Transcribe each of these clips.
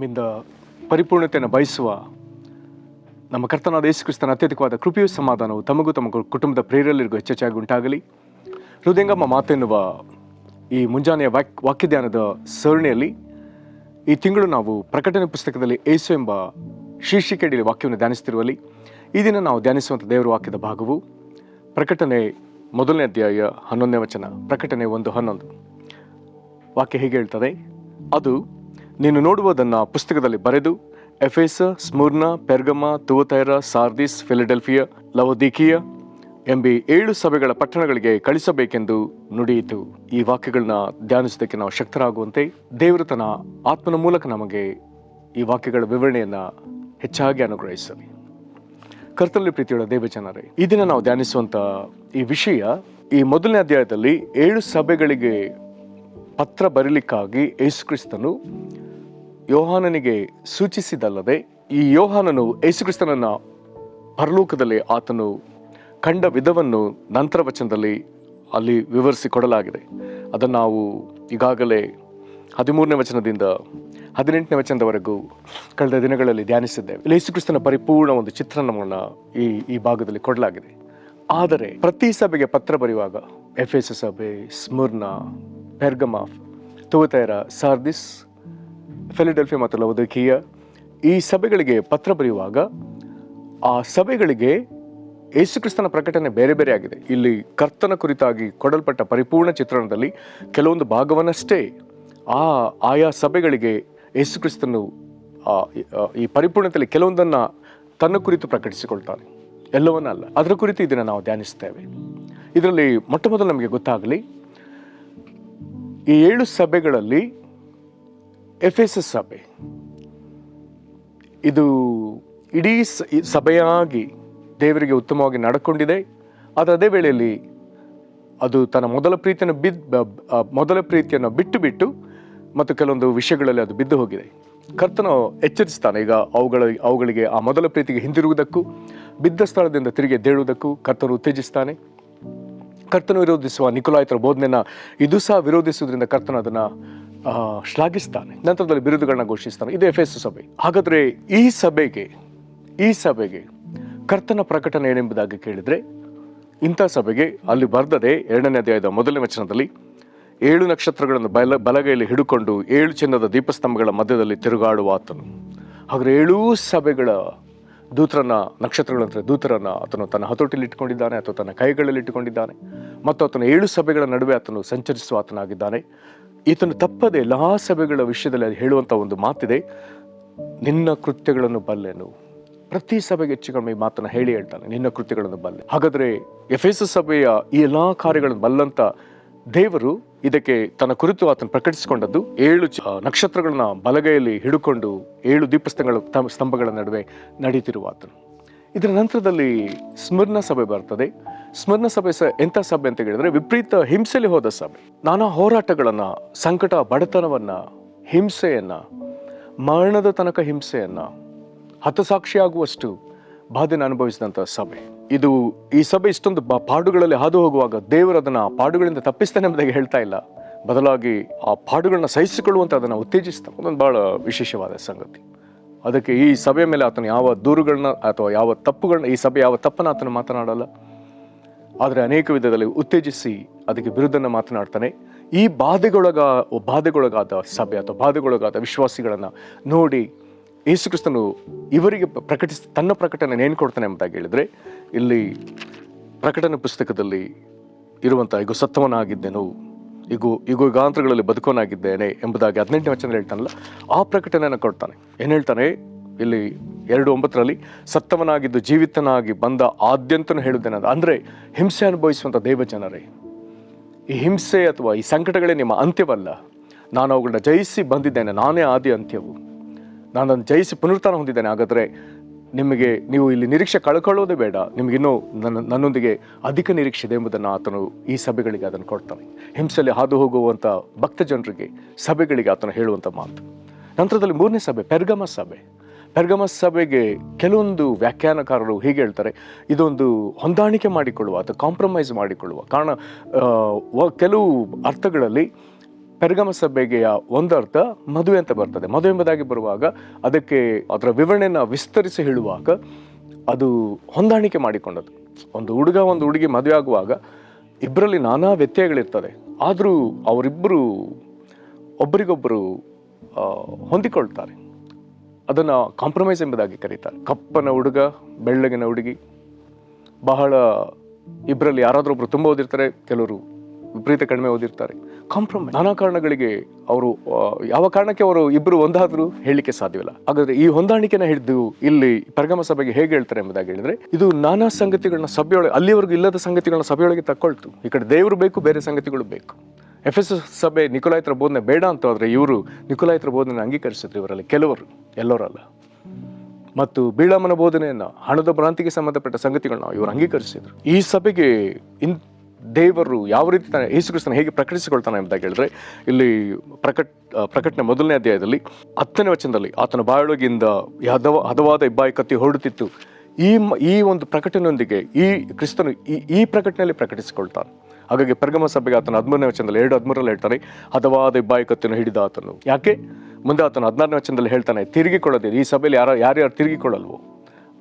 ನಮ್ಮಿಂದ ಪರಿಪೂರ್ಣತೆಯನ್ನು ಬಯಸುವ ನಮ್ಮ ಕರ್ತನಾದ ಯೇಸು ಕ್ರಿಸ್ತನ ಅತ್ಯಧಿಕವಾದ ಕೃಪೆಯೂ ಸಮಾಧಾನವು ತಮಗೂ ತಮ್ಮ ಕುಟುಂಬದ ಪ್ರೇರೆಲ್ಲರಿಗೂ ಹೆಚ್ಚೆಚ್ಚಾಗಿ ಉಂಟಾಗಲಿ. ಹೃದಯಂಗಮ ಮಾತೆನ್ನುವ ಈ ಮುಂಜಾನೆಯ ವಾಕ್ಯಧ್ಯಾನದ ಸರಣಿಯಲ್ಲಿ ಈ ತಿಂಗಳು ನಾವು ಪ್ರಕಟಣೆ ಪುಸ್ತಕದಲ್ಲಿ ಯೇಸು ಎಂಬ ಶೀರ್ಷಿಕೆಯಲ್ಲಿ ವಾಕ್ಯವನ್ನು ಧ್ಯಾನಿಸುತ್ತಿರುವಲ್ಲಿ ಈ ದಿನ ನಾವು ಧ್ಯಾನಿಸುವಂಥ ದೇವರ ವಾಕ್ಯದ ಭಾಗವು ಪ್ರಕಟಣೆ 1ನೇ ಅಧ್ಯಾಯ 11ನೇ ವಚನ. ಪ್ರಕಟಣೆ 1:11 ವಾಕ್ಯ ಹೀಗೆ ಹೇಳ್ತದೆ: ಅದು ನೀನು ನೋಡುವುದನ್ನು ಪುಸ್ತಕದಲ್ಲಿ ಬರೆದು ಎಫೆಸ, ಸ್ಮುರ್ನ, ಪೆರ್ಗಮ, ತುವತೈರ, ಸಾರ್ದಿಸ್, ಫಿಲಡೆಲ್ಫಿಯಾ, ಲವೋದಿಕೀಯ ಎಂಬ 7 ಸಭೆಗಳ ಪಟ್ಟಣಗಳಿಗೆ ಕಳಿಸಬೇಕೆಂದು ನುಡಿಯಿತು. ಈ ವಾಕ್ಯಗಳನ್ನ ಧ್ಯಾನಿಸೋದಕ್ಕೆ ನಾವು ಶಕ್ತರಾಗುವಂತೆ ದೇವರು ತನ್ನ ಆತ್ಮನ ಮೂಲಕ ನಮಗೆ ಈ ವಾಕ್ಯಗಳ ವಿವರಣೆಯನ್ನು ಹೆಚ್ಚಾಗಿ ಅನುಗ್ರಹಿಸಲಿ. ಕರ್ತನಲ್ಲಿ ಪ್ರೀತಿಯುಳ್ಳ ದೇವಜನರೇ, ಈ ದಿನ ನಾವು ಧ್ಯಾನಿಸುವಂಥ ಈ ವಿಷಯ, ಈ 1ನೇ ಅಧ್ಯಾಯದಲ್ಲಿ 7 ಸಭೆಗಳಿಗೆ ಪತ್ರ ಬರೀಲಿಕ್ಕಾಗಿ ಯೇಸು ಕ್ರಿಸ್ತನು ಯೋಹಾನನಿಗೆ ಸೂಚಿಸಿದಲ್ಲದೆ, ಈ ಯೋಹಾನನು ಯೇಸು ಕ್ರಿಸ್ತನನ್ನ ಪರಲೋಕದಲ್ಲಿ ಆತನು ಕಂಡ ವಿಧವನ್ನು ನಂತರ ವಚನದಲ್ಲಿ ಅಲ್ಲಿ ವಿವರಿಸಿ ಕೊಡಲಾಗಿದೆ. ಅದನ್ನು ನಾವು ಈಗಾಗಲೇ 13ನೇ ವಚನದಿಂದ 18ನೇ ವಚನದವರೆಗೂ ಕಳೆದ ದಿನಗಳಲ್ಲಿ ಧ್ಯಾನಿಸಿದ್ದೇವೆ. ಯೇಸು ಕ್ರಿಸ್ತನ ಪರಿಪೂರ್ಣ ಒಂದು ಚಿತ್ರಣವನ್ನು ಈ ಭಾಗದಲ್ಲಿ ಕೊಡಲಾಗಿದೆ. ಆದರೆ ಪ್ರತಿ ಸಭೆಗೆ ಪತ್ರ ಬರೆಯುವಾಗ ಎಫೆಸ ಸಭೆ, ಸ್ಮುರ್ನ, ಪೆರ್ಗಮ, ತುವತೈರ, ಸಾರ್ದಿಸ್, ಫಿಲಡೆಲ್ಫಿಯಾ ಮತ್ತು ಲವೋದಿಕೀಯ ಈ ಸಭೆಗಳಿಗೆ ಪತ್ರ ಬರೆಯುವಾಗ ಆ ಸಭೆಗಳಿಗೆ ಯೇಸು ಕ್ರಿಸ್ತನ ಪ್ರಕಟಣೆ ಬೇರೆ ಬೇರೆ ಆಗಿದೆ. ಇಲ್ಲಿ ಕರ್ತನ ಕುರಿತಾಗಿ ಕೊಡಲ್ಪಟ್ಟ ಪರಿಪೂರ್ಣ ಚಿತ್ರಣದಲ್ಲಿ ಕೆಲವೊಂದು ಭಾಗವನ್ನಷ್ಟೇ ಆಯಾ ಸಭೆಗಳಿಗೆ ಯೇಸು ಕ್ರಿಸ್ತನು ಈ ಪರಿಪೂರ್ಣತೆಯಲ್ಲಿ ಕೆಲವೊಂದನ್ನು ತನ್ನ ಕುರಿತು ಪ್ರಕಟಿಸಿಕೊಳ್ತಾನೆ, ಎಲ್ಲವನ್ನಲ್ಲ. ಅದರ ಕುರಿತು ಇದನ್ನು ನಾವು ಧ್ಯಾನಿಸ್ತೇವೆ. ಇದರಲ್ಲಿ ಮೊಟ್ಟ ಮೊದಲು ನಮಗೆ ಗೊತ್ತಾಗಲಿ, ಈ 7 ಸಭೆಗಳಲ್ಲಿ ಎಫೆಸಸ್ ಸಭೆ ಇದು ಇಡೀ ಸಭೆಯಾಗಿ ದೇವರಿಗೆ ಉತ್ತಮವಾಗಿ ನಡ್ಕೊಂಡಿದೆ. ಆದರೆ ಅದೇ ವೇಳೆಯಲ್ಲಿ ಅದು ತನ್ನ ಮೊದಲ ಪ್ರೀತಿಯನ್ನು ಬಿಟ್ಟು ಮತ್ತು ಕೆಲವೊಂದು ವಿಷಯಗಳಲ್ಲಿ ಅದು ಬಿದ್ದು ಹೋಗಿದೆ. ಕರ್ತನು ಎಚ್ಚರಿಸ್ತಾನೆ. ಈಗ ಅವುಗಳಿಗೆ ಆ ಮೊದಲ ಪ್ರೀತಿಗೆ ಹಿಂದಿರುವುದಕ್ಕೂ ಬಿದ್ದ ಸ್ಥಳದಿಂದ ತಿರುಗಿ ಎದ್ದೇಳುವುದಕ್ಕೂ ಕರ್ತನು ಉತ್ತೇಜಿಸ್ತಾನೆ. ಕರ್ತನು ವಿರೋಧಿಸುವ ನಿಕೊಲಾಯಿತರ ಬೋಧನೆಯನ್ನು ಇದು ಸಹ ವಿರೋಧಿಸುವುದರಿಂದ ಕರ್ತನು ಅದನ್ನು ಶ್ಲಾಘಿಸ್ತಾನೆ. ನಂತರದಲ್ಲಿ ಬಿರುದುಗಳನ್ನ ಘೋಷಿಸ್ತಾನೆ. ಇದು ಎಫೆಸ ಸಭೆ. ಹಾಗಾದರೆ ಈ ಸಭೆಗೆ ಕರ್ತನ ಪ್ರಕಟಣೆ ಏನೆಂಬುದಾಗಿ ಕೇಳಿದರೆ, ಇಂಥ ಸಭೆಗೆ ಅಲ್ಲಿ ಬರೆದದೆ 2ನೇ ಅಧ್ಯಾಯದ 1ನೇ ವಚನದಲ್ಲಿ 7 ನಕ್ಷತ್ರಗಳನ್ನು ಬಲಗೈಯಲ್ಲಿ ಹಿಡುಕೊಂಡು 7 ಚಿನ್ನದ ದೀಪಸ್ತಂಭಗಳ ಮಧ್ಯದಲ್ಲಿ ತಿರುಗಾಡುವ ಆತನು. ಹಾಗಾದರೆ 7 ಸಭೆಗಳ ದೂತರನ್ನ ಆತನು ತನ್ನ ಹತೋಟಿಯಲ್ಲಿ ಇಟ್ಟುಕೊಂಡಿದ್ದಾನೆ, ಅಥವಾ ತನ್ನ ಕೈಗಳಲ್ಲಿ ಇಟ್ಟುಕೊಂಡಿದ್ದಾನೆ. ಮತ್ತು ಆತನು 7 ಸಭೆಗಳ ನಡುವೆ ಆತನು ಸಂಚರಿಸುವ ಆತನಾಗಿದ್ದಾನೆ. ಈತನು ತಪ್ಪದೆ ಎಲ್ಲ ಸಭೆಗಳ ವಿಷಯದಲ್ಲಿ ಅದು ಹೇಳುವಂಥ ಒಂದು ಮಾತಿದೆ: ನಿನ್ನ ಕೃತ್ಯಗಳನ್ನು ಬಲ್ಲೆನು. ಪ್ರತಿ ಸಭೆಗೆ ಹೆಚ್ಚು ಕಡಿಮೆ ಈ ಮಾತನ್ನು ಹೇಳ್ತಾನೆ, ನಿನ್ನ ಕೃತ್ಯಗಳನ್ನು ಬಲ್ಲೆ. ಹಾಗಾದರೆ ಎಫೆಸ ಸಭೆಯ ಈ ಎಲ್ಲ ಕಾರ್ಯಗಳನ್ನು ಬಲ್ಲಂತ ದೇವರು ಇದಕ್ಕೆ ತನ್ನ ಕುರಿತು ಆತನು ಪ್ರಕಟಿಸಿಕೊಂಡದ್ದು 7 ನಕ್ಷತ್ರಗಳನ್ನ ಬಲಗೈಯಲ್ಲಿ ಹಿಡುಕೊಂಡು 7 ಸ್ತಂಭಗಳ ನಡುವೆ ನಡೀತಿರುವ ಆತನು. ಇದರ ನಂತರದಲ್ಲಿ ಸ್ಮರ್ನ ಸಭೆ ಬರ್ತದೆ. ಸ್ಮರ್ನ ಸಭೆ ಎಂಥ ಸಭೆ ಅಂತ ಹೇಳಿದ್ರೆ, ವಿಪರೀತ ಹಿಂಸೆಯಲ್ಲಿ ಹೋದ ಸಭೆ. ನಾನಾ ಹೋರಾಟಗಳನ್ನು, ಸಂಕಟ, ಬಡತನವನ್ನು, ಹಿಂಸೆಯನ್ನು, ಮರಣದ ತನಕ ಹಿಂಸೆಯನ್ನು, ಹತಸಾಕ್ಷಿಯಾಗುವಷ್ಟು ಬಾಧೆಯನ್ನು ಅನುಭವಿಸಿದಂಥ ಸಭೆ ಇದು. ಈ ಸಭೆ ಇಷ್ಟೊಂದು ಪಾಡುಗಳಲ್ಲಿ ಹಾದು ಹೋಗುವಾಗ ದೇವರು ಅದನ್ನು ಪಾಡುಗಳಿಂದ ತಪ್ಪಿಸ್ತಾನೆ ಎಂಬುದಾಗಿ ಹೇಳ್ತಾ ಇಲ್ಲ, ಬದಲಾಗಿ ಆ ಪಾಡುಗಳನ್ನ ಸಹಿಸಿಕೊಳ್ಳುವಂಥ ಅದನ್ನು ಉತ್ತೇಜಿಸ್ತಾನೆ. ಅದೊಂದು ಬಹಳ ವಿಶೇಷವಾದ ಸಂಗತಿ. ಅದಕ್ಕೆ ಈ ಸಭೆಯ ಮೇಲೆ ಆತನು ಯಾವ ದೂರುಗಳನ್ನ ಅಥವಾ ಯಾವ ತಪ್ಪುಗಳನ್ನ, ಈ ಸಭೆ ಯಾವ ತಪ್ಪನ್ನು ಆತನು ಮಾತನಾಡಲ್ಲ, ಆದರೆ ಅನೇಕ ವಿಧದಲ್ಲಿ ಉತ್ತೇಜಿಸಿ ಅದಕ್ಕೆ ವಿರುದ್ಧನ ಮಾತನಾಡ್ತಾನೆ. ಈ ಬಾಧೆಗೊಳಗಾದ ಸಭೆ ಅಥವಾ ಬಾಧೆಗೊಳಗಾದ ವಿಶ್ವಾಸಿಗಳನ್ನು ನೋಡಿ ಯೇಸು ಕ್ರಿಸ್ತನು ಇವರಿಗೆ ತನ್ನ ಪ್ರಕಟಣೆ ಏನು ಕೊಡ್ತಾನೆ ಎಂಬುದಾಗಿ ಹೇಳಿದರೆ, ಇಲ್ಲಿ ಪ್ರಕಟಣೆ ಪುಸ್ತಕದಲ್ಲಿ ಇರುವಂಥ ಈಗ ಸತ್ತವನಾಗಿದ್ದೆನು, ಯುಗಾಂತರಗಳಲ್ಲಿ ಬದುಕೋನಾಗಿದ್ದೇನೆ ಎಂಬುದಾಗಿ 18ನೇ ವಚನ ಹೇಳ್ತಾನಲ್ಲ, ಆ ಪ್ರಕಟಣೆಯನ್ನು ಕೊಡ್ತಾನೆ. ಏನು ಹೇಳ್ತಾನೆ ಇಲ್ಲಿ 2:9 ಸತ್ತವನಾಗಿದ್ದು ಜೀವಿತನಾಗಿ ಬಂದ ಆದ್ಯಂತನೂ ಹೇಳುತ್ತೇನೆ. ಅಂದರೆ ಹಿಂಸೆ ಅನುಭವಿಸುವಂಥ ದೇವಜನರೇ, ಈ ಹಿಂಸೆ ಅಥವಾ ಈ ಸಂಕಟಗಳೇ ನಿಮ್ಮ ಅಂತ್ಯವಲ್ಲ. ನಾನು ಅವುಗಳನ್ನ ಜಯಿಸಿ ಬಂದಿದ್ದೇನೆ, ನಾನೇ ಆದಿ ಅಂತ್ಯವು. ನಾನು ಅದನ್ನು ಜಯಿಸಿ ಪುನರುತ್ಥಾನ ಹೊಂದಿದ್ದೇನೆ. ಹಾಗಾದರೆ ನೀವು ಇಲ್ಲಿ ನಿರೀಕ್ಷೆ ಕಳ್ಕೊಳ್ಳೋದೇ ಬೇಡ, ನಿಮಗಿನ್ನೂ ನನ್ನೊಂದಿಗೆ ಅಧಿಕ ನಿರೀಕ್ಷೆ ಇದೆ ಎಂಬುದನ್ನು ಆತನು ಈ ಸಭೆಗಳಿಗೆ ಅದನ್ನು ಕೊಡ್ತಾನೆ. ಹಿಂಸೆಯಲ್ಲಿ ಹಾದು ಹೋಗುವಂಥ ಭಕ್ತ ಜನರಿಗೆ, ಸಭೆಗಳಿಗೆ ಆತನು ಹೇಳುವಂಥ ಮಾತು. ನಂತರದಲ್ಲಿ 3ನೇ ಸಭೆ ಪೆರ್ಗಮ ಸಭೆಗೆ ಕೆಲವೊಂದು ವ್ಯಾಖ್ಯಾನಕಾರರು ಹೀಗೆ ಹೇಳ್ತಾರೆ, ಇದೊಂದು ಹೊಂದಾಣಿಕೆ ಮಾಡಿಕೊಳ್ಳುವ ಅಥವಾ ಕಾಂಪ್ರಮೈಸ್ ಮಾಡಿಕೊಳ್ಳುವ ಕಾರಣ. ಕೆಲವು ಅರ್ಥಗಳಲ್ಲಿ ಪೆರ್ಗಮ ಸಭೆಗೆ ಒಂದು ಅರ್ಥ ಮದುವೆ ಅಂತ ಬರ್ತದೆ. ಮದುವೆ ಎಂಬುದಾಗಿ ಬರುವಾಗ ಅದಕ್ಕೆ ಅದರ ವಿವರಣೆಯನ್ನು ವಿಸ್ತರಿಸಿ ಹೇಳುವಾಗ ಅದು ಹೊಂದಾಣಿಕೆ ಮಾಡಿಕೊಂಡದ್ದು. ಒಂದು ಹುಡುಗ ಒಂದು ಹುಡುಗಿ ಮದುವೆ ಆಗುವಾಗ ಇಬ್ಬರಲ್ಲಿ ನಾನಾ ವ್ಯತ್ಯಯಗಳಿರ್ತದೆ, ಆದರೂ ಅವರಿಬ್ಬರು ಒಬ್ಬರಿಗೊಬ್ಬರು ಹೊಂದಿಕೊಳ್ತಾರೆ. ಅದನ್ನು ಕಾಂಪ್ರಮೈಸ್ ಎಂಬುದಾಗಿ ಕರೀತಾರೆ. ಕಪ್ಪನ ಹುಡುಗ, ಬೆಳ್ಳಗಿನ ಹುಡುಗಿ, ಬಹಳ ಇಬ್ಬರಲ್ಲಿ ಯಾರಾದರೂ ಒಬ್ಬರು ತುಂಬ ಓದಿರ್ತಾರೆ, ಕೆಲವರು ವಿಪರೀತ ಕಡಿಮೆ ಓದಿರ್ತಾರೆ. ಕಾಂಪ್ರಮೈಸ್ ನಾನಾ ಕಾರಣಗಳಿಗೆ ಅವರು ಯಾವ ಕಾರಣಕ್ಕೆ ಅವರು ಇಬ್ಬರು ಒಂದಾದರೂ ಹೇಳಲಿಕ್ಕೆ ಸಾಧ್ಯವಿಲ್ಲ. ಹಾಗಾದ್ರೆ ಈ ಹೊಂದಾಣಿಕೆನ ಹಿಡಿದು ಇಲ್ಲಿ ಪೆರ್ಗಮ ಸಭೆಗೆ ಹೇಗೆ ಹೇಳ್ತಾರೆ ಎಂಬುದಾಗಿ ಹೇಳಿದ್ರೆ, ಇದು ನಾನಾ ಸಂಗತಿಗಳನ್ನ ಸಭೆಯೊಳಗೆ ಅಲ್ಲಿವರೆಗೂ ಇಲ್ಲದ ಸಂಗತಿಗಳನ್ನ ಸಭೆಯೊಳಗೆ ತಕ್ಕೊಳ್ತು. ಈ ಕಡೆ ದೇವರು ಬೇಕು, ಬೇರೆ ಸಂಗತಿಗಳು ಬೇಕು. ಎಫೆಸಸ್ ಸಭೆ ನಿಕೊಲಾಯಿತರ ಬೋಧನೆ ಬೇಡ ಅಂತ ಹೋದ್ರೆ ಇವರು ನಿಕೊಲಾಯಿತರ ಬೋಧನೆ ಅಂಗೀಕರಿಸಿದ್ರು. ಇವರಲ್ಲಿ ಕೆಲವರು, ಎಲ್ಲರಲ್ಲ. ಮತ್ತು ಬೀಳಾಮನ ಬೋಧನೆಯನ್ನ, ಹಣದ ಭ್ರಾಂತಿಗೆ ಸಂಬಂಧಪಟ್ಟ ಸಂಗತಿಗಳನ್ನ ಇವರು ಅಂಗೀಕರಿಸಿದ್ರು. ಈ ಸಭೆಗೆ ದೇವರು ಯಾವ ರೀತಿ ಯೇಸು ಕ್ರಿಸ್ತನ ಹೇಗೆ ಪ್ರಕಟಿಸಿಕೊಳ್ತಾನೆ ಎಂಬುದಾಗಿ ಹೇಳಿದ್ರೆ, ಇಲ್ಲಿ ಪ್ರಕಟಣೆ 1ನೇ ಅಧ್ಯಾಯದಲ್ಲಿ 10ನೇ ವಚನದಲ್ಲಿ ಆತನ ಬಾಯೊಳಗಿಂದ ಹದವಾದ ಇಬ್ಬಾಯಿ ಕತ್ತಿ ಹೊರಡುತ್ತಿತ್ತು. ಈ ಒಂದು ಪ್ರಕಟಣೆಯೊಂದಿಗೆ ಈ ಕ್ರಿಸ್ತನು ಈ ಪ್ರಕಟಣೆಯಲ್ಲಿ ಪ್ರಕಟಿಸಿಕೊಳ್ತಾನೆ. ಹಾಗಾಗಿ ಪೆರ್ಗಮ ಸಭೆಗೆ ಆತನ 13ನೇ ವಚನದಲ್ಲಿ 2:13 ಹೇಳ್ತಾನೆ, ಹದವಾದ ಇಬ್ಬಾಯಿ ಕತ್ತಿಯನ್ನು ಹಿಡಿದ ಆತನು. ಯಾಕೆ? ಮುಂದೆ ಆತನು 16ನೇ ವಚನದಲ್ಲಿ ಹೇಳ್ತಾನೆ, ತಿರುಗಿಕೊಳ್ಳದೆ. ಈ ಸಭೆಯಲ್ಲಿ ಯಾರ್ಯಾರು ತಿರುಗಿಕೊಳ್ಳಲ್ವೋ,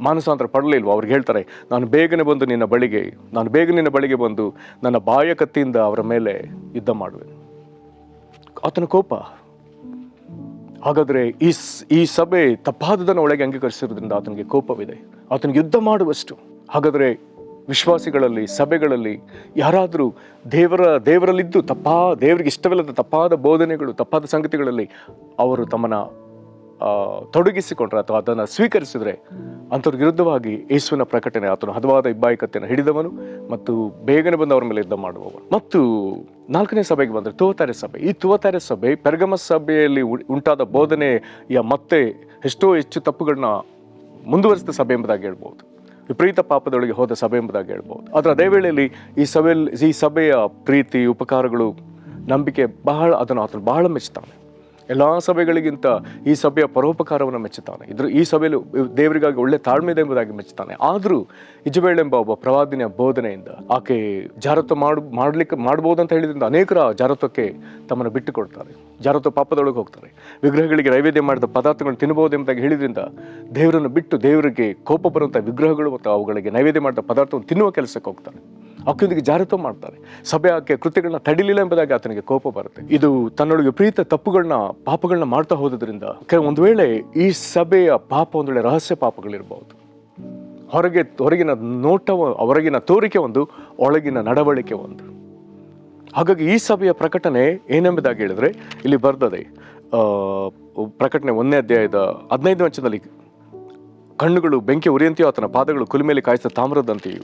ಮಾನಸಾಂತರ ಪಡಲಿಲ್ವೋ ಅವ್ರಿಗೆ ಹೇಳ್ತಾರೆ, ನಾನು ಬೇಗನೆ ನಿನ್ನ ಬಳಿಗೆ ಬಂದು ನನ್ನ ಬಾಯ ಕತ್ತಿಯಿಂದ ಅವರ ಮೇಲೆ ಯುದ್ಧ ಮಾಡುವೆನು. ಆತನ ಕೋಪ. ಹಾಗಾದ್ರೆ ಈ ಸಭೆ ತಪ್ಪಾದದನ್ನು ಒಳಗೆ ಅಂಗೀಕರಿಸಿರೋದ್ರಿಂದ ಆತನಿಗೆ ಕೋಪವಿದೆ, ಆತನಿಗೆ ಯುದ್ಧ ಮಾಡುವಷ್ಟು. ಹಾಗಾದ್ರೆ ವಿಶ್ವಾಸಿಗಳಲ್ಲಿ, ಸಭೆಗಳಲ್ಲಿ ಯಾರಾದರೂ ದೇವರಲ್ಲಿದ್ದು ದೇವರಿಗೆ ಇಷ್ಟವಿಲ್ಲದ ತಪ್ಪಾದ ಬೋಧನೆಗಳು, ತಪ್ಪಾದ ಸಂಗತಿಗಳಲ್ಲಿ ಅವರು ತಮ್ಮನ್ನ ತೊಡಗಿಸಿಕೊಂಡ್ರೆ ಅಥವಾ ಅದನ್ನು ಸ್ವೀಕರಿಸಿದ್ರೆ ಅಂಥವ್ರ ವಿರುದ್ಧವಾಗಿ ಯೇಸುವಿನ ಪ್ರಕಟಣೆ, ಆತನು ಹದವಾದ ಇಬ್ಬಾಯಿ ಕತ್ತಿಯನ್ನು ಹಿಡಿದವನು ಮತ್ತು ಬೇಗನೆ ಬಂದು ಅವರ ಮೇಲೆ ಯುದ್ಧ ಮಾಡುವವನು. ಮತ್ತು 4ನೇ ಸಭೆಗೆ ಬಂದರೆ ತುವತೈರ ಸಭೆ. ಈ ತುವತೈರ ಸಭೆ ಪೆರ್ಗಮ ಸಭೆಯಲ್ಲಿ ಉಂಟಾದ ಬೋಧನೆಯ ಮತ್ತೆ ಹೆಚ್ಚು ತಪ್ಪುಗಳನ್ನ ಮುಂದುವರಿಸಿದ ಸಭೆ ಎಂಬುದಾಗಿ ಹೇಳ್ಬೋದು. ವಿಪರೀತ ಪಾಪದೊಳಗೆ ಹೋದ ಸಭೆ ಎಂಬುದಾಗಿ ಹೇಳ್ಬೋದು. ಆದರೆ ಅದೇ ವೇಳೆಯಲ್ಲಿ ಈ ಸಭೆಯ ಪ್ರೀತಿ, ಉಪಕಾರಗಳು, ನಂಬಿಕೆ ಆತನು ಬಹಳ ಮೆಚ್ಚುತ್ತಾನೆ. ಎಲ್ಲ ಸಭೆಗಳಿಗಿಂತ ಈ ಸಭೆಯ ಪರೋಪಕಾರವನ್ನು ಮೆಚ್ಚುತ್ತಾನೆ. ಈ ಸಭೆಯಲ್ಲಿ ದೇವರಿಗಾಗಿ ಒಳ್ಳೆ ತಾಳ್ಮೆ ಇದೆ ಎಂಬುದಾಗಿ ಮೆಚ್ಚುತ್ತಾನೆ. ಆದರೂ ಇಜಬೇಲ್ ಎಂಬ ಒಬ್ಬ ಪ್ರವಾದಿನಿಯ ಬೋಧನೆಯಿಂದ ಆಕೆ ಜಾರತ್ವ ಮಾಡಬಹುದು ಅಂತ ಹೇಳಿದ್ರಿಂದ ಅನೇಕರ ಜಾರತ್ವಕ್ಕೆ ತಮ್ಮನ್ನು ಬಿಟ್ಟು ಕೊಡ್ತಾರೆ, ಜಾರತ್ವ ಪಾಪದೊಳಗೆ ಹೋಗ್ತಾರೆ. ವಿಗ್ರಹಗಳಿಗೆ ನೈವೇದ್ಯ ಮಾಡಿದ ಪದಾರ್ಥಗಳನ್ನು ತಿನ್ನಬಹುದು ಎಂಬುದಾಗಿ ಹೇಳಿದ್ರಿಂದ ದೇವರನ್ನು ಬಿಟ್ಟು ದೇವರಿಗೆ ಕೋಪ ಬರುವಂಥ ವಿಗ್ರಹಗಳು ಮತ್ತು ಅವುಗಳಿಗೆ ನೈವೇದ್ಯ ಮಾಡಿದ ಪದಾರ್ಥವನ್ನು ತಿನ್ನುವ ಕೆಲಸಕ್ಕೆ ಹೋಗ್ತಾರೆ. ಆಕೆಯೊಂದಿಗೆ ಜಾರತ್ವ ಮಾಡ್ತಾರೆ. ಸಭೆ ಆಕೆ ಕೃತ್ಯಗಳನ್ನ ತಡಿಲಿಲ್ಲ ಎಂಬುದಾಗಿ ಆತನಿಗೆ ಕೋಪ ಬರುತ್ತೆ. ಇದು ತನ್ನೊಳಗೆ ವಿಪರೀತ ಪಾಪಗಳನ್ನ ಮಾಡ್ತಾ ಹೋದ್ರಿಂದ ಒಂದು ವೇಳೆ ಈ ಸಭೆಯ ಪಾಪ ಒಂದು ವೇಳೆ ರಹಸ್ಯ ಪಾಪಗಳಿರಬಹುದು. ಹೊರಗಿನ ಹೊರಗಿನ ತೋರಿಕೆ ಒಂದು, ಒಳಗಿನ ನಡವಳಿಕೆ ಒಂದು. ಹಾಗಾಗಿ ಈ ಸಭೆಯ ಪ್ರಕಟಣೆ ಏನೆಂಬುದಾಗಿ ಹೇಳಿದ್ರೆ ಇಲ್ಲಿ ಬರ್ತದೆ, ಪ್ರಕಟಣೆ 1ನೇ ಅಧ್ಯಾಯದ 15ನೇ ವಚನದಲ್ಲಿ, ಕಣ್ಣುಗಳು ಬೆಂಕಿ ಉರಿಯಂತೆಯೋ ಆತನ ಪಾದಗಳು ಕುಲಿಮೇಲೆ ಕಾಯಿಸಿದ ತಾಮ್ರದಂತೆಯೂ.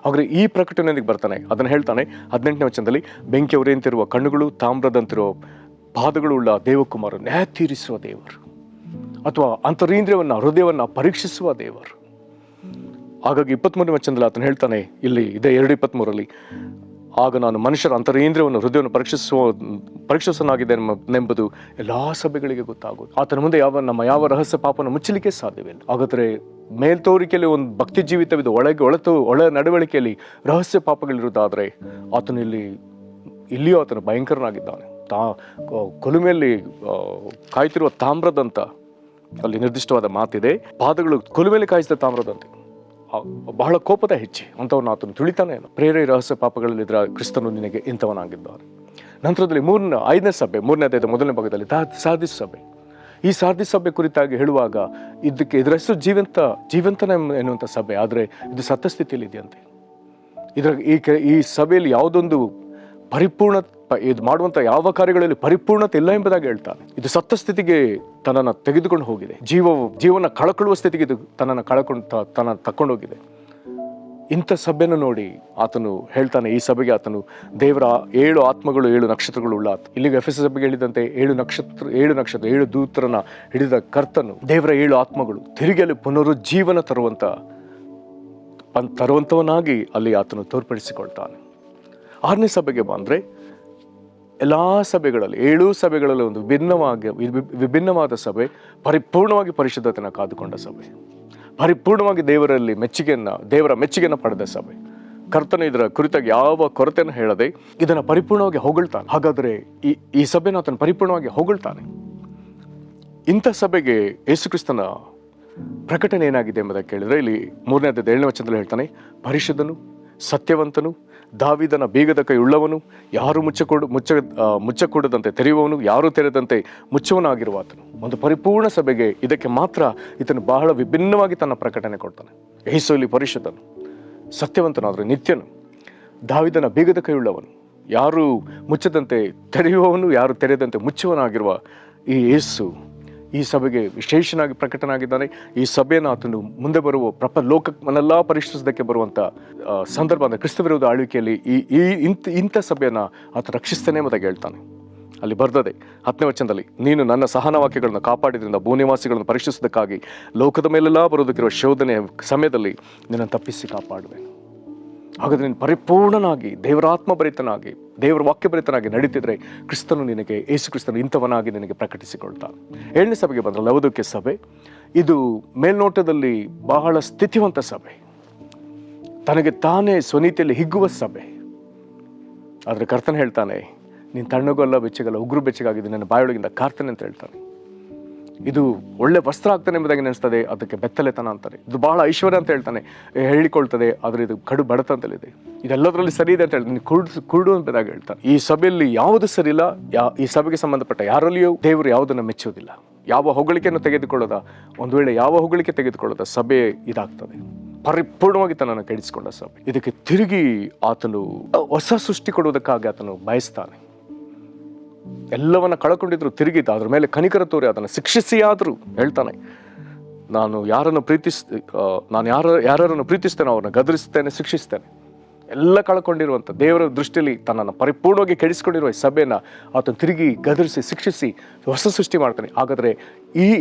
ಹಾಗೆ ಈ ಪ್ರಕಟಣೆಯೊಂದಿಗೆ ಬರ್ತಾನೆ, ಅದನ್ನು ಹೇಳ್ತಾನೆ 18ನೇ ವಚನದಲ್ಲಿ, ಬೆಂಕಿ ಉರಿಯಂತಿರುವ ಕಣ್ಣುಗಳು, ತಾಮ್ರದಂತಿರುವ ಪಾದಗಳು ಉಳ್ಳ ದೇವಕುಮಾರ, ನ್ಯಾಯ ತೀರಿಸುವ ದೇವರು ಅಥವಾ ಅಂತರೀಂದ್ರಿಯವನ್ನ, ಹೃದಯವನ್ನ ಪರೀಕ್ಷಿಸುವ ದೇವರು. ಹಾಗಾಗಿ 23ನೇ ವಚನದಲ್ಲಿ ಆತನು ಹೇಳ್ತಾನೆ, ಇಲ್ಲಿ ಇದೆ 2:23, ಆಗ ನಾನು ಮನುಷ್ಯರ ಅಂತರೇಂದ್ರಿಯವನ್ನು, ಹೃದಯವನ್ನು ಪರೀಕ್ಷಿಸನಾಗಿದೆ ಎಂಬುದು ಎಲ್ಲಾ ಸಭೆಗಳಿಗೆ ಗೊತ್ತಾಗೋದು. ಆತನ ಮುಂದೆ ನಮ್ಮ ಯಾವ ರಹಸ್ಯ ಪಾಪವನ್ನು ಮುಚ್ಚಲಿಕ್ಕೆ ಸಾಧ್ಯವಿಲ್ಲ. ಹಾಗಾದ್ರೆ ಮೇಲ್ತೋರಿಕೆಯಲ್ಲಿ ಒಂದು ಭಕ್ತಿ ಜೀವಿತವಿದೆ, ಒಳ ನಡವಳಿಕೆಯಲ್ಲಿ ರಹಸ್ಯ ಪಾಪಗಳಿರುವುದಾದ್ರೆ ಆತನು ಇಲ್ಲಿಯೂ ಆತನು ಭಯಂಕರನಾಗಿದ್ದಾನೆ. ಕೊಲುಮೆಯಲ್ಲಿ ಕಾಯ್ತಿರುವ ತಾಮ್ರದಂತ, ಅಲ್ಲಿ ನಿರ್ದಿಷ್ಟವಾದ ಮಾತಿದೆ, ಪಾದಗಳು ಕೊಲುಮೆಯಲ್ಲಿ ಕಾಯಿಸಿದ ತಾಮ್ರದಂತೆ, ಬಹಳ ಕೋಪದ ಹೆಚ್ಚೆ ಅಂಥವ್ರನ್ನ ಆತನು ತುಳಿತಾನೆ. ಪ್ರೇರೆ ರಹಸ್ಯ ಪಾಪಗಳಲ್ಲಿದ್ದರೆ ಕ್ರಿಸ್ತನು ನಿನಗೆ ಇಂಥವನಾಗಿದ್ದಾನೆ. ನಂತರದಲ್ಲಿ 5ನೇ ಸಭೆ, 3ನೇ ಅಧ್ಯಾಯದ 1ನೇ ಭಾಗದಲ್ಲಿ ಸಾರ್ದಿಸ್ ಸಭೆ. ಈ ಸಾರ್ದಿಸ್ ಸಭೆ ಕುರಿತಾಗಿ ಹೇಳುವಾಗ ಇದರ ಹೆಸರು ಜೀವಂತನ ಎನ್ನುವಂಥ ಸಭೆ, ಆದರೆ ಇದು ಸತ್ಯಸ್ಥಿತಿಯಲ್ಲಿ ಇದೆಯಂತೆ. ಈ ಸಭೆಯಲ್ಲಿ ಯಾವುದೊಂದು ಇದು ಮಾಡುವಂಥ ಯಾವ ಕಾರ್ಯಗಳಲ್ಲಿ ಪರಿಪೂರ್ಣತೆ ಇಲ್ಲ ಎಂಬುದಾಗಿ ಹೇಳ್ತಾನೆ. ಇದು ಸತ್ಯಸ್ಥಿತಿಗೆ ತನ್ನನ್ನು ತೆಗೆದುಕೊಂಡು ಹೋಗಿದೆ, ಜೀವನ ಕಳಕೊಳ್ಳುವ ಸ್ಥಿತಿಗೆ ಇದು ತನ್ನ ತಕ್ಕೊಂಡೋಗಿದೆ. ಇಂಥ ಸಭೆಯನ್ನು ನೋಡಿ ಆತನು ಹೇಳ್ತಾನೆ, ಈ ಸಭೆಗೆ ಆತನು ದೇವರ 7 ಆತ್ಮಗಳು 7 ನಕ್ಷತ್ರಗಳು ಉಳ್ಳ ಆತ. ಇಲ್ಲಿಗೆ ಎಫೆಸ ಸಭೆಗೆ ಹೇಳಿದಂತೆ 7 ನಕ್ಷತ್ರ 7 ದೂತರನ್ನ ಹಿಡಿದ ಕರ್ತನು, ದೇವರ 7 ಆತ್ಮಗಳು ತಿರುಗಲು ಪುನರುಜ್ಜೀವನ ತರುವಂತವನಾಗಿ ಅಲ್ಲಿ ಆತನು ತೋರ್ಪಡಿಸಿಕೊಳ್ತಾನೆ. 6ನೇ ಸಭೆಗೆ ಬಂದರೆ ಎಲ್ಲ ಸಭೆಗಳಲ್ಲಿ 7 ಸಭೆಗಳಲ್ಲಿ ಒಂದು ವಿಭಿನ್ನವಾದ ಸಭೆ, ಪರಿಪೂರ್ಣವಾಗಿ ಪರಿಶುದ್ಧತೆಯನ್ನು ಕಾದುಕೊಂಡ ಸಭೆ, ಪರಿಪೂರ್ಣವಾಗಿ ದೇವರ ಮೆಚ್ಚುಗೆಯನ್ನು ಪಡೆದ ಸಭೆ. ಕರ್ತನ ಇದರ ಕುರಿತಾಗಿ ಯಾವ ಕೊರತೆಯನ್ನು ಹೇಳದೆ ಇದನ್ನು ಪರಿಪೂರ್ಣವಾಗಿ ಹೊಗಳ್ತಾನೆ. ಹಾಗಾದರೆ ಈ ಸಭೆನ ಆತನು ಪರಿಪೂರ್ಣವಾಗಿ ಹೊಗಳ್ತಾನೆ. ಇಂಥ ಸಭೆಗೆ ಯೇಸುಕ್ರಿಸ್ತನ ಪ್ರಕಟಣೆ ಏನಾಗಿದೆ ಎಂಬುದನ್ನು ಕೇಳಿದರೆ ಇಲ್ಲಿ 3ನೇ ಅಧ್ಯಾಯದ 7ನೇ ವಚನದಲ್ಲಿ ಹೇಳ್ತಾನೆ, ಪರಿಶುದ್ಧನು, ಸತ್ಯವಂತನು, ದಾವೀದನ ಬೀಗದ ಕೈ ಉಳ್ಳವನು, ಯಾರು ಮುಚ್ಚಕೂಡದಂತೆ ತೆರೆಯುವವನು, ಯಾರು ತೆರೆದಂತೆ ಮುಚ್ಚುವನಾಗಿರುವ ಆತನು. ಒಂದು ಪರಿಪೂರ್ಣ ಸಭೆಗೆ ಇದಕ್ಕೆ ಮಾತ್ರ ಈತನು ಬಹಳ ವಿಭಿನ್ನವಾಗಿ ತನ್ನ ಪ್ರಕಟಣೆ ಕೊಡ್ತಾನೆ. ಯೇಸು ಇಲ್ಲಿ ಪರಿಶುದ್ಧನು, ಸತ್ಯವಂತನು, ಆದರೆ ನಿತ್ಯನು, ದಾವೀದನ ಬೀಗದ ಕೈ ಉಳ್ಳವನು, ಯಾರು ಮುಚ್ಚದಂತೆ ತೆರೆಯುವವನು, ಯಾರು ತೆರೆದಂತೆ ಮುಚ್ಚುವನಾಗಿರುವ ಈ ಯೇಸು ಈ ಸಭೆಗೆ ವಿಶೇಷನಾಗಿ ಪ್ರಕಟನಾಗಿದ್ದಾನೆ. ಈ ಸಭೆಯನ್ನು ಆತನು ಮುಂದೆ ಬರುವ ಲೋಕವನ್ನೆಲ್ಲ ಪರಿಷ್ಕರಿಸೋದಕ್ಕೆ ಬರುವಂಥ ಸಂದರ್ಭ ಅಂದರೆ ಕ್ರಿಸ್ತ ವಿರೋಧ ಆಳ್ವಿಕೆಯಲ್ಲಿ ಇಂಥ ಸಭೆಯನ್ನು ಆತ ರಕ್ಷಿಸ್ತಾನೆ ಎಂಬುದಾಗಿ ಹೇಳ್ತಾನೆ. ಅಲ್ಲಿ ಬರ್ತದೆ 10ನೇ ವಚನದಲ್ಲಿ, ನೀನು ನನ್ನ ಸಹನ ವಾಕ್ಯಗಳನ್ನು ಕಾಪಾಡಿದ್ರಿಂದ ಭೂನಿವಾಸಿಗಳನ್ನು ಪರೀಕ್ಷಿಸೋದಕ್ಕಾಗಿ ಲೋಕದ ಮೇಲೆಲ್ಲ ಬರೋದಕ್ಕಿರುವ ಶೋಧನೆಯ ಸಮಯದಲ್ಲಿ ನಿನ್ನನ್ನು ತಪ್ಪಿಸಿ ಕಾಪಾಡುವೆನು. ಹಾಗಾದರೆ ನೀನು ಪರಿಪೂರ್ಣನಾಗಿ ದೇವರಾತ್ಮಭರಿತನಾಗಿ ದೇವರ ವಾಕ್ಯಭರಿತನಾಗಿ ನಡೀತಿದ್ರೆ ಕ್ರಿಸ್ತನು ನಿನಗೆ, ಯೇಸು ಕ್ರಿಸ್ತನು ಇಂಥವನಾಗಿ ನಿನಗೆ ಪ್ರಕಟಿಸಿಕೊಳ್ತಾನೆ. 7ನೇ ಸಭೆಗೆ ಬಂದರೆ ಲವೋದಿಕೀಯ ಸಭೆ. ಇದು ಮೇಲ್ನೋಟದಲ್ಲಿ ಬಹಳ ಸ್ಥಿತಿವಂತ ಸಭೆ, ತನಗೆ ತಾನೇ ಸ್ವನೀತಿಯಲ್ಲಿ ಹಿಗ್ಗುವ ಸಭೆ. ಆದರೆ ಕರ್ತನ ಹೇಳ್ತಾನೆ, ನೀನು ತಣ್ಣಗಲ್ಲ ಬೆಚ್ಚಗಲ್ಲ, ಉಗುರು ಬೆಚ್ಚಗಾಗಿದೆ, ನನ್ನ ಬಾಯೊಳಗಿಂದ ಕಾರ್ತಾನೆ ಅಂತ ಹೇಳ್ತಾನೆ. ಇದು ಒಳ್ಳೆ ವಸ್ತ್ರ ಆಗ್ತಾನೆ ಎಂಬುದಾಗಿ ನೆನೆಸ್ತದೆ, ಅದಕ್ಕೆ ಬೆತ್ತಲೆತನ ಅಂತಾರೆ. ಇದು ಬಹಳ ಐಶ್ವರ್ಯ ಅಂತ ಹೇಳ್ತಾನೆ, ಹೇಳಿಕೊಳ್ತದೆ, ಆದರೆ ಇದು ಕಡು ಬಡತನದಲ್ಲಿದೆ. ಇದೆಲ್ಲದರಲ್ಲಿ ಸರಿ ಇದೆ ಅಂತ ಹೇಳ್ತಾನೆ, ಕುರುಡು ಎಂಬುದಾಗಿ ಹೇಳ್ತಾನೆ. ಈ ಸಭೆಯಲ್ಲಿ ಯಾವುದು ಸರಿ ಇಲ್ಲ. ಈ ಸಭೆಗೆ ಸಂಬಂಧಪಟ್ಟ ಯಾರಲ್ಲಿಯೂ ದೇವರು ಯಾವುದನ್ನು ಮೆಚ್ಚುವುದಿಲ್ಲ. ಯಾವ ಹೊಗಳಿಕೆಯನ್ನು ತೆಗೆದುಕೊಳ್ಳೋದ, ಒಂದು ವೇಳೆ ಯಾವ ಹೊಗಳಿಕೆ ತೆಗೆದುಕೊಳ್ಳೋದ ಸಭೆ ಇದಾಗ್ತದೆ. ಪರಿಪೂರ್ಣವಾಗಿ ತನ್ನನ್ನು ಕೆಡಿಸಿಕೊಂಡ ಸಭೆ. ಇದಕ್ಕೆ ತಿರುಗಿ ಆತನು ಹೊಸ ಸೃಷ್ಟಿ ಕೊಡುವುದಕ್ಕಾಗಿ ಆತನು ಬಯಸ್ತಾನೆ. ಎಲ್ಲವನ್ನ ಕಳ್ಕೊಂಡಿದ್ರು ತಿರುಗಿದ್ದ ಅದ್ರ ಮೇಲೆ ಕನಿಕರ ತೋರಿ ಅದನ್ನು ಶಿಕ್ಷಿಸಿಯಾದರೂ ಹೇಳ್ತಾನೆ, ನಾನು ಯಾರನ್ನು ಪ್ರೀತಿಸ್ತೇನೆ ಅವ್ರನ್ನ ಗದರಿಸ್ತೇನೆ, ಶಿಕ್ಷಿಸ್ತೇನೆ. ಎಲ್ಲ ಕಳ್ಕೊಂಡಿರುವಂಥ ದೇವರ ದೃಷ್ಟಿಯಲ್ಲಿ ತನ್ನನ್ನು ಪರಿಪೂರ್ಣವಾಗಿ ಕೆಡಿಸಿಕೊಂಡಿರುವ ಈ ಸಭೆಯನ್ನು ಆತನು ತಿರುಗಿ ಗದರಿಸಿ ಶಿಕ್ಷಿಸಿ ಹೊಸ ಸೃಷ್ಟಿ ಮಾಡ್ತಾನೆ. ಹಾಗಾದರೆ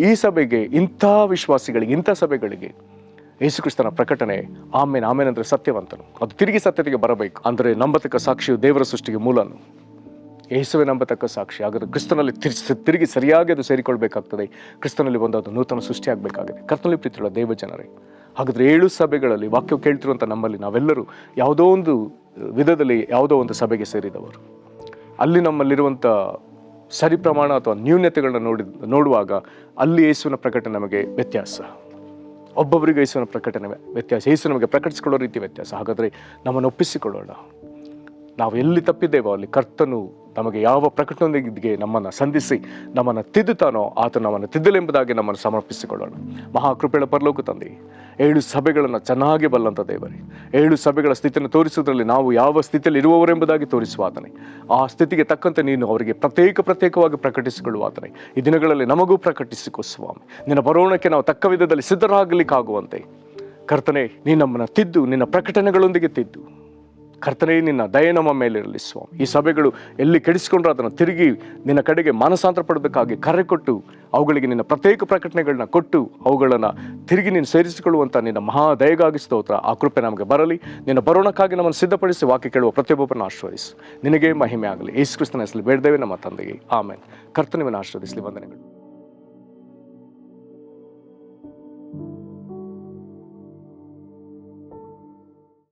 ಈ ಸಭೆಗೆ, ಇಂಥ ವಿಶ್ವಾಸಿಗಳಿಗೆ, ಇಂಥ ಸಭೆಗಳಿಗೆ ಯೇಸುಕ್ರಿಸ್ತನ ಪ್ರಕಟಣೆ ಆಮೇನ್ ಅಂದರೆ ಸತ್ಯವಂತನು, ಅದು ತಿರುಗಿ ಸತ್ಯತೆಗೆ ಬರಬೇಕು. ಅಂದರೆ ನಂಬತಕ್ಕ ಸಾಕ್ಷಿಯು ದೇವರ ಸೃಷ್ಟಿಗೆ ಮೂಲನು, ಯೇಸುವೆ ನಂಬತಕ್ಕ ಸಾಕ್ಷಿ. ಹಾಗಾದರೆ ಕ್ರಿಸ್ತನಲ್ಲಿ ತಿರುಗಿ ಸರಿಯಾಗಿ ಅದು ಸೇರಿಕೊಳ್ಬೇಕಾಗ್ತದೆ. ಕ್ರಿಸ್ತನಲ್ಲಿ ಒಂದು ನೂತನ ಸೃಷ್ಟಿಯಾಗಬೇಕಾಗಿದೆ. ಕರ್ತನಲ್ಲಿ ಪ್ರೀತಿಯುಳ್ಳ ದೇವ ಜನರೇ, ಹಾಗಾದರೆ 7 ಸಭೆಗಳಲ್ಲಿ ವಾಕ್ಯ ಕೇಳ್ತಿರುವಂಥ ನಮ್ಮಲ್ಲಿ ನಾವೆಲ್ಲರೂ ಯಾವುದೋ ಒಂದು ವಿಧದಲ್ಲಿ ಯಾವುದೋ ಒಂದು ಸಭೆಗೆ ಸೇರಿದವರು. ಅಲ್ಲಿ ನಮ್ಮಲ್ಲಿರುವಂಥ ಸರಿ ಪ್ರಮಾಣ ಅಥವಾ ನ್ಯೂನ್ಯತೆಗಳನ್ನ ನೋಡುವಾಗ ಅಲ್ಲಿ ಯೇಸುವಿನ ಪ್ರಕಟಣೆ ನಮಗೆ ವ್ಯತ್ಯಾಸ, ಒಬ್ಬೊಬ್ಬರಿಗೆ ಯೇಸುವಿನ ಪ್ರಕಟಣೆ ವ್ಯತ್ಯಾಸ, ಯೇಸು ನಮಗೆ ಪ್ರಕಟಿಸಿಕೊಳ್ಳೋ ರೀತಿ ವ್ಯತ್ಯಾಸ. ಹಾಗಾದರೆ ನಮ್ಮನ್ನು ಒಪ್ಪಿಸಿಕೊಳ್ಳೋಣ. ನಾವು ಎಲ್ಲಿ ತಪ್ಪಿದ್ದೇವೋ ಅಲ್ಲಿ ಕರ್ತನು ನಮಗೆ ಯಾವ ಪ್ರಕಟಣೆಯೊಂದಿಗೆ ನಮ್ಮನ್ನು ಸಂಧಿಸಿ ನಮ್ಮನ್ನು ತಿದ್ದುತ್ತಾನೋ ಆತ ನಮ್ಮನ್ನು ತಿದ್ದಲೆಂಬುದಾಗಿ ನಮ್ಮನ್ನು ಸಮರ್ಪಿಸಿಕೊಳ್ಳೋಣ. ಮಹಾಕೃಪೆಯ ಪರಲೋಕ ತಂದೆ, 7 ಸಭೆಗಳನ್ನು ಚೆನ್ನಾಗಿ ಬಲ್ಲಂಥ ದೇವರೇ, 7 ಸಭೆಗಳ ಸ್ಥಿತಿಯನ್ನು ತೋರಿಸುವುದರಲ್ಲಿ ನಾವು ಯಾವ ಸ್ಥಿತಿಯಲ್ಲಿ ಇರುವವರೆಂಬುದಾಗಿ ತೋರಿಸುವಾತನೆ. ಆ ಸ್ಥಿತಿಗೆ ತಕ್ಕಂತೆ ನೀನು ಅವರಿಗೆ ಪ್ರತ್ಯೇಕವಾಗಿ ಪ್ರಕಟಿಸಿಕೊಳ್ಳುವಾತನೆ. ಈ ದಿನಗಳಲ್ಲಿ ನಮಗೂ ಪ್ರಕಟಿಸಿಕೊ ಸ್ವಾಮಿ. ನಿನ್ನ ಬರೋಣಕ್ಕೆ ನಾವು ತಕ್ಕ ವಿಧದಲ್ಲಿ ಸಿದ್ಧರಾಗಲಿಕ್ಕಾಗುವಂತೆ ಕರ್ತನೆ, ನೀನು ನಮ್ಮನ್ನು ತಿದ್ದು ನಿನ್ನ ಪ್ರಕಟಣೆಗಳೊಂದಿಗೆ ತಿದ್ದು ಕರ್ತನೇ, ನಿನ್ನ ದಯೆ ನಮ್ಮ ಮೇಲಿರಲಿ ಸ್ವಾಮಿ. ಈ ಸಭೆಗಳು ಎಲ್ಲಿ ಕೆಡಿಸಿಕೊಂಡ್ರೆ ಅದನ್ನು ತಿರುಗಿ ನಿನ್ನ ಕಡೆಗೆ ಮಾನಸಾಂತರ ಪಡೋದಕ್ಕಾಗಿ ಕರೆ ಕೊಟ್ಟು ಅವುಗಳಿಗೆ ನಿನ್ನ ಪ್ರತ್ಯೇಕ ಪ್ರಕಟಣೆಗಳನ್ನ ಕೊಟ್ಟು ಅವುಗಳನ್ನು ತಿರುಗಿ ನೀನು ಸೇರಿಸಿಕೊಳ್ಳುವಂಥ ನಿನ್ನ ಮಹಾ ದಯೆಗಾಗಿ ಸ್ತೋತ್ರ. ಆ ಕೃಪೆ ನಮಗೆ ಬರಲಿ. ನಿನ್ನ ಬರೋಣಕ್ಕಾಗಿ ನಮ್ಮನ್ನು ಸಿದ್ಧಪಡಿಸಿ ವಾಕ್ಯ ಕೇಳುವ ಪ್ರತಿಯೊಬ್ಬರನ್ನು ಆಶೀರ್ವದಿಸು. ನಿನಗೆ ಮಹಿಮೆ ಆಗಲಿ. ಯೇಸು ಕ್ರಿಸ್ತನ ಹೆಸರಲ್ಲಿ ಬೇಡ್ದೇವೆ ನಮ್ಮ ತಂದೆಗೆ, ಆಮೇನ್. ಕರ್ತನಿವನ್ನು ಆಶೀರ್ವದಿಸಲಿ. ವಂದನೆಗಳು.